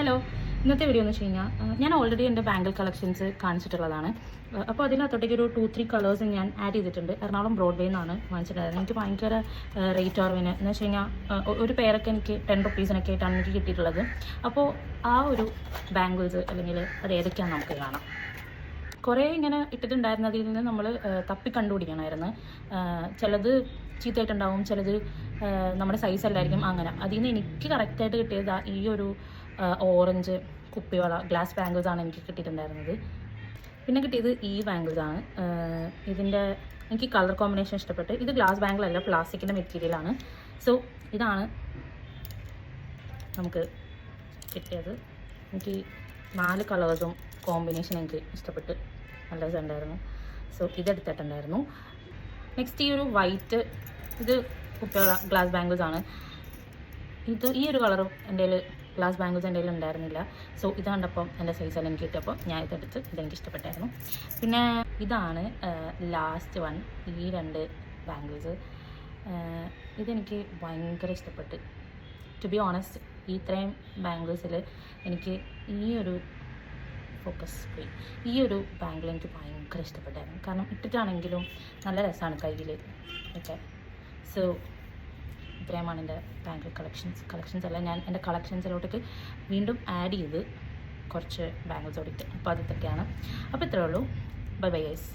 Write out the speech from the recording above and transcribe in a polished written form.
Hello, ഇന്നത്തെ video എന്ന് വെച്ച് കഴിഞ്ഞാൽ ഞാൻ ഓൾറെഡി എൻ്റെ ബാംഗിൾ കളക്ഷൻസ് കാണിച്ചിട്ടുള്ളതാണ്. അപ്പോൾ അതിനകത്തോട്ടേക്ക് ഒരു 2-3 കളേഴ്സ് ഞാൻ ആഡ് ചെയ്തിട്ടുണ്ട്. എറണാകുളം ബ്രോഡ്വേയിൽ നിന്നാണ് വാങ്ങിച്ചിട്ടുണ്ടായിരുന്നത്. എനിക്ക് ഭയങ്കര റേറ്റ് ഓർവിന് എന്ന് വെച്ച് കഴിഞ്ഞാൽ ഒരു പേരൊക്കെ എനിക്ക് 10 റുപ്പീസിനൊക്കെ ആയിട്ടാണ് എനിക്ക് കിട്ടിയിട്ടുള്ളത്. അപ്പോൾ ആ ഒരു ബാംഗിൾസ് അല്ലെങ്കിൽ അത് ഏതൊക്കെയാണെന്ന് നമുക്ക് കാണാം. കുറേ ഇങ്ങനെ ഇട്ടിട്ടുണ്ടായിരുന്നതിൽ നിന്ന് നമ്മൾ തപ്പി കണ്ടുപിടിക്കണമായിരുന്നു. ചിലത് ചീത്തയായിട്ടുണ്ടാവും, ചിലത് നമ്മുടെ സൈസ് അല്ലായിരിക്കും. അങ്ങനെ അതിൽ നിന്ന് എനിക്ക് കറക്റ്റായിട്ട് കിട്ടിയത് ഈ ഒരു ഓറഞ്ച് കുപ്പിവള ഗ്ലാസ് ബാംഗിൾസ് ആണ് എനിക്ക് കിട്ടിയിട്ടുണ്ടായിരുന്നത്. പിന്നെ കിട്ടിയത് ഈ ബാംഗിൾസ് ആണ്. ഇതിൻ്റെ എനിക്ക് കളർ കോമ്പിനേഷൻ ഇഷ്ടപ്പെട്ട്. ഇത് ഗ്ലാസ് ബാംഗിൾ അല്ല, പ്ലാസ്റ്റിക്കിൻ്റെ മെറ്റീരിയലാണ്. സോ ഇതാണ് നമുക്ക് കിട്ടിയത്. എനിക്ക് 4 കളേഴ്സും കോമ്പിനേഷൻ എനിക്ക് ഇഷ്ടപ്പെട്ട്, നല്ല രസമുണ്ടായിരുന്നു. സോ ഇതെടുത്തിട്ടുണ്ടായിരുന്നു. നെക്സ്റ്റ് ഈ ഒരു വൈറ്റ്, ഇത് കുപ്പിവള ഗ്ലാസ് ബാംഗിൾസ് ആണ്. ഈ ഒരു കളറും എൻ്റെ കയ്യിൽ ഗ്ലാസ് ബാംഗിൾസ് എൻ്റെ കയ്യിൽ ഉണ്ടായിരുന്നില്ല. സോ ഇത് കണ്ടപ്പം എൻ്റെ സൈസെല്ലാം എനിക്ക് കിട്ടിയപ്പോൾ ഞാൻ ഇതെടുത്ത് ഇതെനിക്ക് ഇഷ്ടപ്പെട്ടായിരുന്നു. പിന്നെ ഇതാണ് ലാസ്റ്റ് വൺ, ഈ 2 ബാംഗിൾസ്. ഇതെനിക്ക് ഭയങ്കര ഇഷ്ടപ്പെട്ട്. ടു ബി ഓണസ്റ്റ്, ഇത്രയും ബാംഗിൾസിൽ എനിക്ക് ഈ ഒരു ഫോക്കസ് പോയി. ഈ ഒരു ബാംഗിൾ എനിക്ക് ഭയങ്കര ഇഷ്ടപ്പെട്ടായിരുന്നു. കാരണം ഇട്ടിട്ടാണെങ്കിലും നല്ല രസമാണ് കയ്യിൽ ഒക്കെ. സോ ഇത്രയുമാണ് എൻ്റെ ബാംഗിൾ കളക്ഷൻസ് അല്ല, ഞാൻ എൻ്റെ കളക്ഷൻസിലോട്ടേക്ക് വീണ്ടും ആഡ് ചെയ്ത് കുറച്ച് ബാംഗിൾസ് ഓടിയിട്ട്. അപ്പോൾ അത് ഇതൊക്കെയാണ്. അപ്പോൾ ഇത്രയേ ഉള്ളൂ. Bye bye guys.